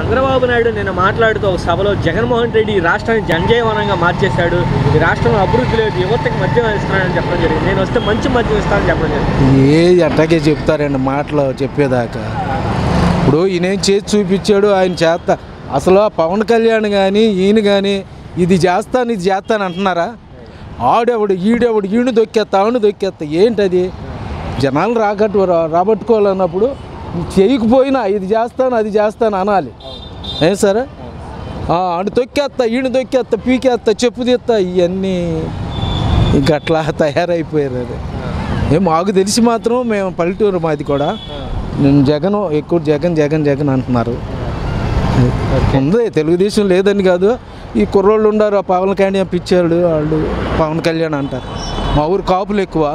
చంద్రబాబు నాయుడు నిన్న మాట్లాడుతూ ఒక సభలో జగన్మోహన్ రెడ్డి ఈ రాష్ట్రాన్ని జనజీవనంగా మార్చేశాడు, ఈ రాష్ట్రంలో అభివృద్ధి లేదు, యువతకి మద్యం ఇస్తానని చెప్పడం జరిగింది. నేను వస్తే మంచి మద్యం ఇస్తానని చెప్పడం జరిగింది. ఏ అట్టగే చెప్తారండి మాటలు చెప్పేదాకా. ఇప్పుడు ఈయనేం చేసి చూపించాడు, ఆయన చేస్తా. అసలు పవన్ కళ్యాణ్ కానీ ఈయన కానీ ఇది చేస్తాను అంటున్నారా? ఆడెవడు ఈడెవడు ఈయన దొక్కేస్తా ఆవిడ దొక్కేస్తా ఏంటది? జనాలు రాబట్టుకోవాలన్నప్పుడు చేయకపోయినా ఇది చేస్తాను అది చేస్తాను అనాలి. ఏం సరే ఆడు తొక్కేస్తా ఈయన దొక్కేస్తా పీకేస్తా చెప్పు తీస్తా ఇవన్నీ ఇంక అట్లా తయారైపోయారు. అది మాకు తెలిసి మాత్రం మేము పల్లెటూరు మాది కూడా నేను జగన్ ఎక్కువ జగన్ అంటున్నారు. ఉంది తెలుగుదేశం లేదని కాదు, ఈ కుర్రోళ్ళు ఉన్నారు పవన్ కళ్యాణ్ పిచ్చాడు వాళ్ళు పవన్ కళ్యాణ్ అంటారు. మా ఊరు కాపులు ఎక్కువ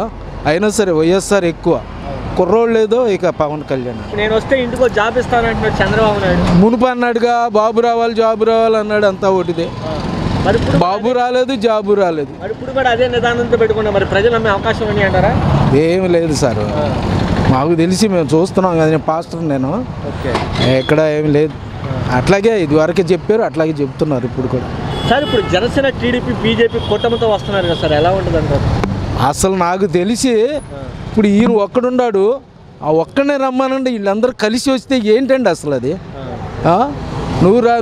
అయినా సరే వైఎస్ఆర్ ఎక్కువ, కుర్రోళ్ళు లేదో ఇక పవన్ కళ్యాణ్. నేను వస్తే ఇంటికో జాబ్ ఇస్తానంటున్నాడు చంద్రబాబు నాయుడు. మునుపు అన్నాడుగా బాబు రావాలి జాబు రావాలి అన్నాడు, అంతా ఒకటిదే. మరి బాబు రాలేదు జాబు రాలేదు. మరి ఇప్పుడు కూడా అదే నిదానంతో పెట్టుకున్నా మరి ప్రజలు నమ్మే అవకాశం అని అంటారా? ఏమి లేదు సార్, మాకు తెలిసి మేము చూస్తున్నాం కదా. నేను పాస్టర్, నేను ఎక్కడ ఏమి లేదు. అట్లాగే ఇదివరకే చెప్పారు అట్లాగే చెప్తున్నారు ఇప్పుడు కూడా. సార్ ఇప్పుడు జనసేన టీడీపీ బీజేపీ కూటమితో వస్తున్నారు కదా సార్, ఎలా ఉంటుంది అంటారు? అసలు నాకు తెలిసి ఇప్పుడు ఈయన ఒక్కడున్నాడు, ఆ ఒక్కనే రమ్మానండి వీళ్ళందరూ కలిసి వస్తే ఏంటండి అసలు అది?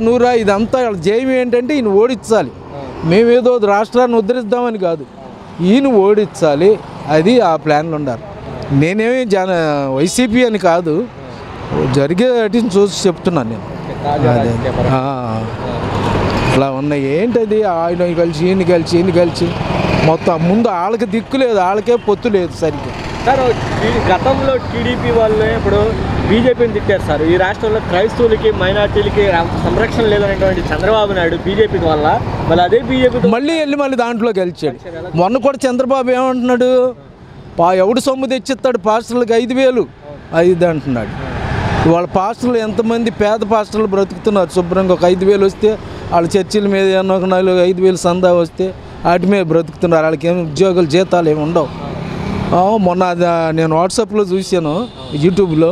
నూరా ఇదంతా జయం ఏంటంటే ఈయన ఓడించాలి. మేమేదో రాష్ట్రాన్ని ఉద్ధరిద్దామని కాదు, ఈయన ఓడించాలి, అది ఆ ప్లాన్లు ఉండాలి. నేనేమి వైసీపీ అని కాదు, జరిగే వాటిని చూసి చెప్తున్నాను నేను. అలా ఉన్నాయి ఏంటది? ఆయన కలిసి ఈయన కలిసి మొత్తం ముందు వాళ్ళకి దిక్కు లేదు, వాళ్ళకే పొత్తు లేదు సరిగ్గా. సార్ గతంలో టీడీపీ వాళ్ళే ఇప్పుడు బీజేపీని తిట్టారు సార్. ఈ రాష్ట్రంలో క్రైస్తవులకి మైనార్టీలకి సంరక్షణ లేదనేటువంటి చంద్రబాబు నాయుడు బీజేపీ వల్ల మళ్ళీ అదే బీజేపీ మళ్ళీ దాంట్లో గెలిచాడు. మొన్న కూడా చంద్రబాబు ఏమంటున్నాడు, ఎవడు సొమ్ము తెచ్చిస్తాడు పాస్టర్లకు 5,000 అంటున్నాడు. వాళ్ళ పాస్టర్లు ఎంతమంది పేద పాస్టర్లు బ్రతుకుతున్నారు శుభ్రంగా. ఒక 5,000 వస్తే వాళ్ళ చర్చిల మీద ఏమన్నా ఒక 4-5,000 సందా వస్తే వాటి మీద బ్రతుకుతున్నారు. వాళ్ళకి ఏమి ఉద్యోగాలు జీతాలు ఏమి ఉండవు. మొన్న నేను వాట్సాప్లో చూశాను, యూట్యూబ్లో,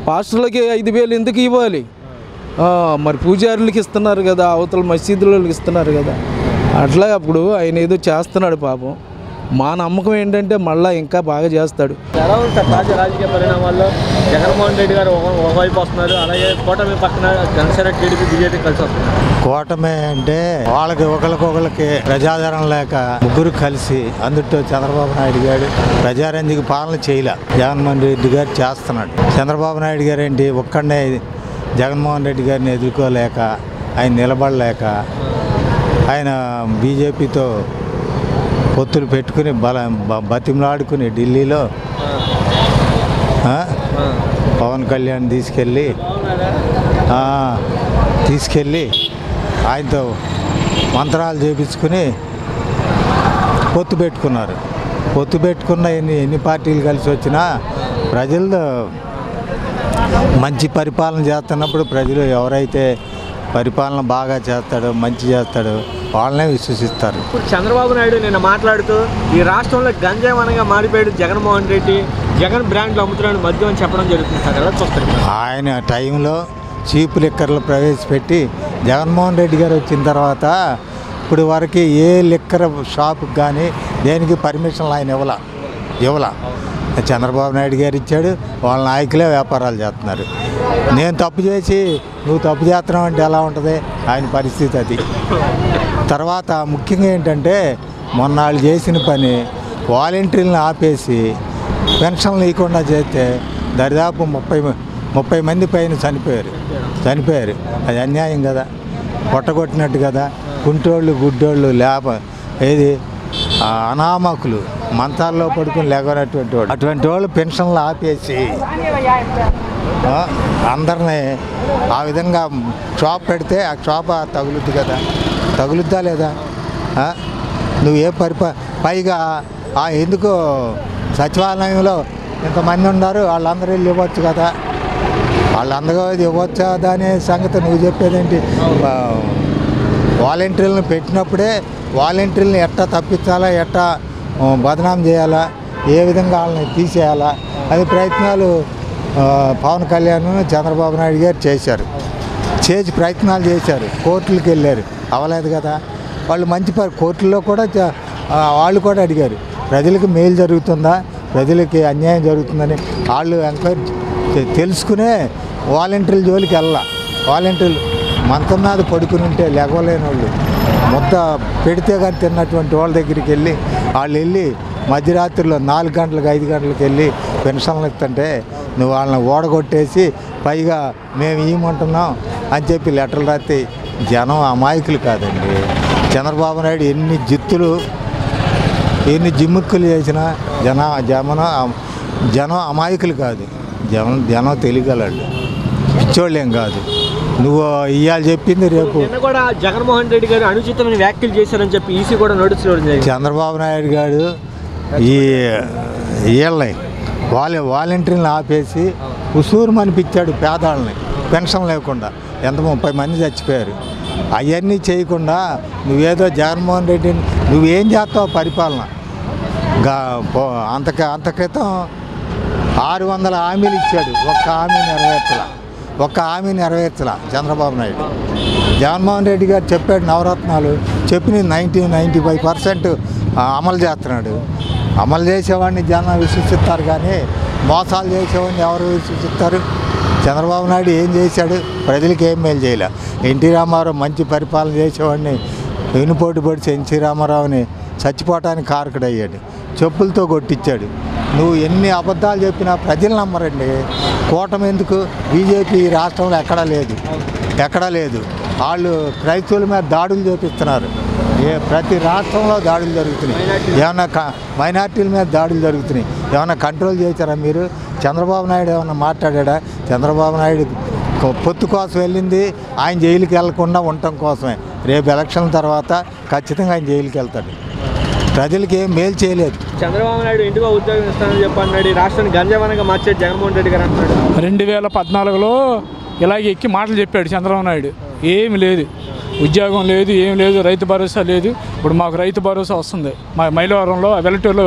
పాస్టర్లకి 5,000 ఎందుకు ఇవ్వాలి? మరి పూజారులకి ఇస్తున్నారు కదా, అవతల మసీదులకి ఇస్తున్నారు కదా. అట్లా అప్పుడు ఆయన ఏదో చేస్తున్నాడు పాపం. మా నమ్మకం ఏంటంటే మళ్ళీ ఇంకా బాగా చేస్తాడు. ఎలా ఉంది సార్ తాజా రాజకీయ పరిణామాల్లో? జగన్మోహన్ రెడ్డి గారు ఒకవైపు వస్తున్నారు, అలాగే కూటమి పక్కన జనసేన టీడీపీ బీజేపీ కలిసి వస్తున్నారు. కూటమి అంటే వాళ్ళకి ఒకరికొకరికి ప్రజాదరణ లేక ముగ్గురు కలిసి అందులో చంద్రబాబు నాయుడు గారు ప్రజారంజికి పాలన చేయలే, జగన్మోహన్ రెడ్డి గారు చేస్తున్నాడు. చంద్రబాబు నాయుడు గారు ఏంటి ఒక్కడనే జగన్మోహన్ రెడ్డి గారిని ఎదుర్కోలేక, ఆయన నిలబడలేక ఆయన బీజేపీతో పొత్తులు పెట్టుకుని బతిమలాడుకుని ఢిల్లీలో పవన్ కళ్యాణ్ తీసుకెళ్ళి ఆయనతో మంత్రాలు చేపించుకుని పొత్తు పెట్టుకున్నారు. పొత్తు పెట్టుకున్న ఎన్ని పార్టీలు కలిసి వచ్చినా ప్రజలు మంచి పరిపాలన చేస్తున్నప్పుడు ప్రజలు ఎవరైతే పరిపాలన బాగా చేస్తాడో మంచి చేస్తాడో వాళ్ళనే విశ్వసిస్తారు. ఇప్పుడు చంద్రబాబు నాయుడు నిన్న మాట్లాడుతూ ఈ రాష్ట్రంలో గంజావనంగా మారిపోయాడు జగన్మోహన్ రెడ్డి, జగన్ బ్రాండ్లు అమ్ముతున్నాడు మద్యం అని చెప్పడం జరుగుతుంది సార్, ఎలా చూస్తారు? ఆయన టైంలో చీప్ లిక్కర్లు ప్రవేశపెట్టి జగన్మోహన్ రెడ్డి గారు వచ్చిన తర్వాత ఇప్పుడు వరకు ఏ లిక్కర్ షాప్కి కానీ దేనికి పర్మిషన్లు ఆయన ఇవ్వలా. చంద్రబాబు నాయుడు గారు ఇచ్చాడు, వాళ్ళ నాయకులే వ్యాపారాలు చేస్తున్నారు. నేను తప్పు చేసి నువ్వు తప్పు చేస్తున్నావు అంటే ఎలా ఉంటుంది ఆయన పరిస్థితి? అది తర్వాత ముఖ్యంగా ఏంటంటే మొన్న వాళ్ళు చేసిన పని వాలంటీర్లను ఆపేసి పెన్షన్లు ఇవ్వకుండా చేస్తే దరిదాపు 30 మంది పైన చనిపోయారు. అది అన్యాయం కదా, పొట్టగొట్టినట్టు కదా. కుంటోళ్ళు గుడ్డోళ్ళు ఏది అనామకులు మంచాల్లో పడుకుని లేవనటువంటి వాళ్ళు, అటువంటి వాళ్ళు పెన్షన్లు ఆపేసి అందరినీ ఆ విధంగా షాప్ పెడితే ఆ షాప్ తగులుద్ది కదా, తగులుద్దా లేదా? నువ్వు పైగా ఎందుకో సచివాలయంలో ఇంతమంది ఉన్నారు వాళ్ళందరూ వెళ్ళి ఇవ్వచ్చు కదా, వాళ్ళందరూ ఇవ్వచ్చు కదా అనే సంగతి నువ్వు చెప్పేదేంటి? వాలంటీర్లను పెట్టినప్పుడే వాలంటీర్లను ఎట్టా తప్పించాలా, ఎట్టా బదనాం చేయాలా, ఏ విధంగా వాళ్ళని తీసేయాలా అది ప్రయత్నాలు పవన్ కళ్యాణ్ చంద్రబాబు నాయుడు గారు చేశారు. చేసి ప్రయత్నాలు చేశారు, కోర్టులకు వెళ్ళారు, అవ్వలేదు కదా. వాళ్ళు మంచి కోర్టుల్లో కూడా వాళ్ళు కూడా అడిగారు, ప్రజలకు మేలు జరుగుతుందా, ప్రజలకి అన్యాయం జరుగుతుందని వాళ్ళు ఎంక్వైరీ తెలుసుకునే వాలంటీర్ల జోలికి వాలంటీర్లు మంచం మీద పడుకుని ఉంటే లెగవలేని వాళ్ళు, ముద్ద పెడితే కానీ తిన్నటువంటి వాళ్ళ దగ్గరికి వెళ్ళి మధ్యరాత్రిలో 4 గంటలకు 5 గంటలకు వెళ్ళి పెన్షన్లు ఇస్తుంటే నువ్వు వాళ్ళని ఓడగొట్టేసి పైగా మేము ఇవ్వమంటున్నాం అని చెప్పి లెటర్లు రాస్తే జనం అమాయకులు కాదండి. చంద్రబాబు నాయుడు ఎన్ని జిమ్ముక్కులు చేసినా జనం అమాయకులు కాదు, జనం తెలియగలడు, పిచ్చోళ్ళేం కాదు. నువ్వు ఇవాళ చెప్పింది రేపు కూడా జగన్మోహన్ రెడ్డి గారు అనుచితమైన వ్యాఖ్యలు చేశారని చెప్పి ఈసీ కూడా నోటీసులు ఇవ్వడం జరిగింది. చంద్రబాబు నాయుడు గారు వీళ్ళని వాలంటీర్లను ఆపేసి ఉసూరు మనిపించాడు పేదాళ్ళని, పెన్షన్ లేకుండా 30 మంది చచ్చిపోయారు. అవన్నీ చేయకుండా నువ్వేదో జగన్మోహన్ రెడ్డిని నువ్వేం చేస్తావు పరిపాలన. అంత క్రితం 600 హామీలు ఇచ్చాడు, ఒక్క హామీ నెరవేర్చలా చంద్రబాబు నాయుడు. జగన్మోహన్ రెడ్డి గారు చెప్పాడు నవరత్నాలు, చెప్పిన 95% అమలు చేస్తున్నాడు. అమలు చేసేవాడిని జనం విశ్వసిస్తారు కానీ మోసాలు చేసేవాడిని ఎవరు విశ్వసిస్తారు? చంద్రబాబు నాయుడు ఏం చేశాడు? ప్రజలకు ఏం మేలు చేయలే. ఎన్టీ రామారావు మంచి పరిపాలన చేసేవాడిని వెనుపోటు పొడిచి ఎన్టీ రామారావుని చచ్చిపోవటానికి కారకుడయ్యాడు, చెప్పులతో కొట్టించాడు. నువ్వు ఎన్ని అబద్ధాలు చెప్పినా ప్రజలు నమ్మరండి. కూటమి ఎందుకు? బీజేపీ ఈ రాష్ట్రంలో ఎక్కడా లేదు. వాళ్ళు క్రైస్తవుల మీద దాడులు చేపిస్తున్నారు. ప్రతి రాష్ట్రంలో దాడులు జరుగుతున్నాయి. ఏమన్నా మైనార్టీల మీద దాడులు జరుగుతున్నాయి. ఏమన్నా కంట్రోల్ చేశారా మీరు? చంద్రబాబు నాయుడు ఏమన్నా మాట్లాడా? చంద్రబాబు నాయుడు పొత్తు కోసం వెళ్ళింది ఆయన జైలుకి వెళ్లకుండా ఉండటం కోసమే. రేపు ఎలక్షన్ తర్వాత ఖచ్చితంగా ఆయన జైలుకి వెళ్తాడు. ప్రజలకి ఏం మేలు చేయలేదు. చంద్రబాబు నాయుడు ఇంటిగా ఉద్యోగం ఇస్తానని చెప్పన్నాడు. రాష్ట్రాన్ని గంజావనంగా మార్చేది జగన్మోహన్ రెడ్డి గారు అంటున్నాడు. 2014లో ఇలాగే ఎక్కి మాటలు చెప్పాడు చంద్రబాబు నాయుడు. ఏమి లేదు, ఉద్యోగం లేదు, ఏం లేదు, రైతు భరోసా లేదు. ఇప్పుడు మాకు రైతు భరోసా వస్తుంది. మా మైలవరంలో వెల్లటూరులో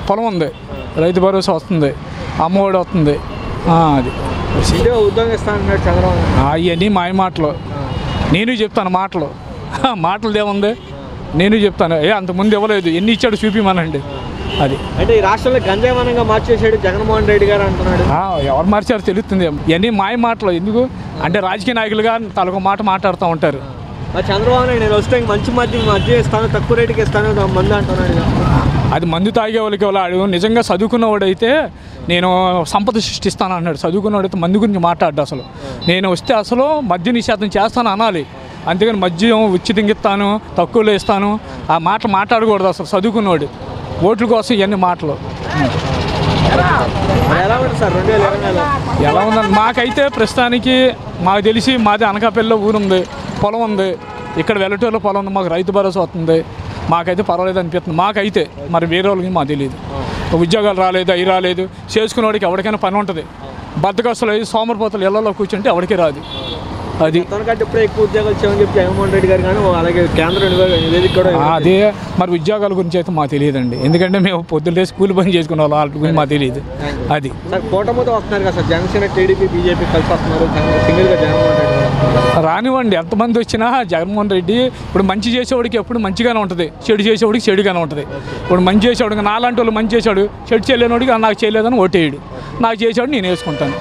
పొలం ఉంది, రైతు భరోసా వస్తుంది, అమ్మఒడి వస్తుంది. అది ఉద్యోగం ఇస్తానంటున్నాడు చంద్రబాబు. అవన్నీ మాయ మాటలు. నేను చెప్తాను మాటలు ఏముంది, నేను చెప్తాను. అంతకుముందు ఇవ్వలేదు, ఎన్ని ఇచ్చాడు చూపిమనండి. అది అంటే ఈ రాష్ట్రంలో గంజావనంగా మార్చేసాడు జగన్మోహన్ రెడ్డి గారు అంటున్నాడు. ఎవరు మార్చారో తెలుస్తుంది. ఇవన్నీ మాయ మాటలు. ఎందుకు అంటే రాజకీయ నాయకులుగా తలొక మాట మాట్లాడుతూ ఉంటారు. చంద్రబాబు నాయుడు నేను వస్తే మంచి మద్యం ఇస్తాను, తక్కువ రేటుకి ఇస్తాను మందు అంటున్నాడు. అది మందు తాగే వాళ్ళకి వాళ్ళు నిజంగా చదువుకున్నవాడైతే నేను సంపద సృష్టిస్తాను అన్నాడు. చదువుకున్నవాడైతే మందు గురించి మాట్లాడ్డా. అసలు నేను వస్తే అసలు మద్య నిషేధం చేస్తాను అనాలి. అంతేగాని మద్యం ఉచితంగా ఇస్తాను, తక్కువలో ఇస్తాను ఆ మాటలు మాట్లాడకూడదు. అసలు చదువుకున్నవాడు ఓట్ల కోసం ఇవన్నీ మాటలు. ఎలా ఉందండి? మాకైతే ప్రస్తుతానికి మాకు తెలిసి మాది అనకాపల్లిలో ఊరుంది, పొలం ఉంది. ఇక్కడ వెల్లటూరులో పొలం ఉంది, మాకు రైతు భరోసా వస్తుంది. మాకైతే పర్వాలేదు అనిపిస్తుంది. మాకైతే మరి వేరే వాళ్ళకి మాకు తెలియదు. ఉద్యోగాలు రాలేదు, అవి రాలేదు. చేసుకునేవాడికి ఎవరికైనా పని ఉంటుంది. బద్దకస్తులు సోమరిపోతలు ఇళ్లలో కూర్చుంటే ఎవరికి రాదు. అది తనకంటే ఇప్పుడే ఎక్కువ ఉద్యోగాలు ఇచ్చామని చెప్పి జగన్మోహన్ రెడ్డి గారు కానీ అలాగే కేంద్ర నివేదిక కూడా. అదే మరి ఉద్యోగాల గురించి అయితే మాకు తెలియదండి. ఎందుకంటే మేము పొద్దున్నే స్కూల్ పని చేసుకునే వాళ్ళ గురించి మాకు తెలియదు. అది కూటమితో వస్తున్నారు కదా సార్, జనసేన టీడీపీ బీజేపీ కలిసి వస్తున్నారు. సింగిల్గా జగన్మోహన్ రెడ్డి రానివ్వండి. ఎంతమంది వచ్చినా జగన్మోహన్ రెడ్డి ఇప్పుడు మంచి చేసేవాడికి ఎప్పుడు మంచిగానే ఉంటుంది, చెడు చేసేవాడికి చెడుగానే ఉంటుంది. ఇప్పుడు మంచి చేసేవాడికి నాలాంటి వాళ్ళు మంచి చేశాడు, చెడు చేయలేనివాడికి నాకు చేయలేదని ఓటేయడు, నాకు చేసేవాడు నేను వేసుకుంటాను.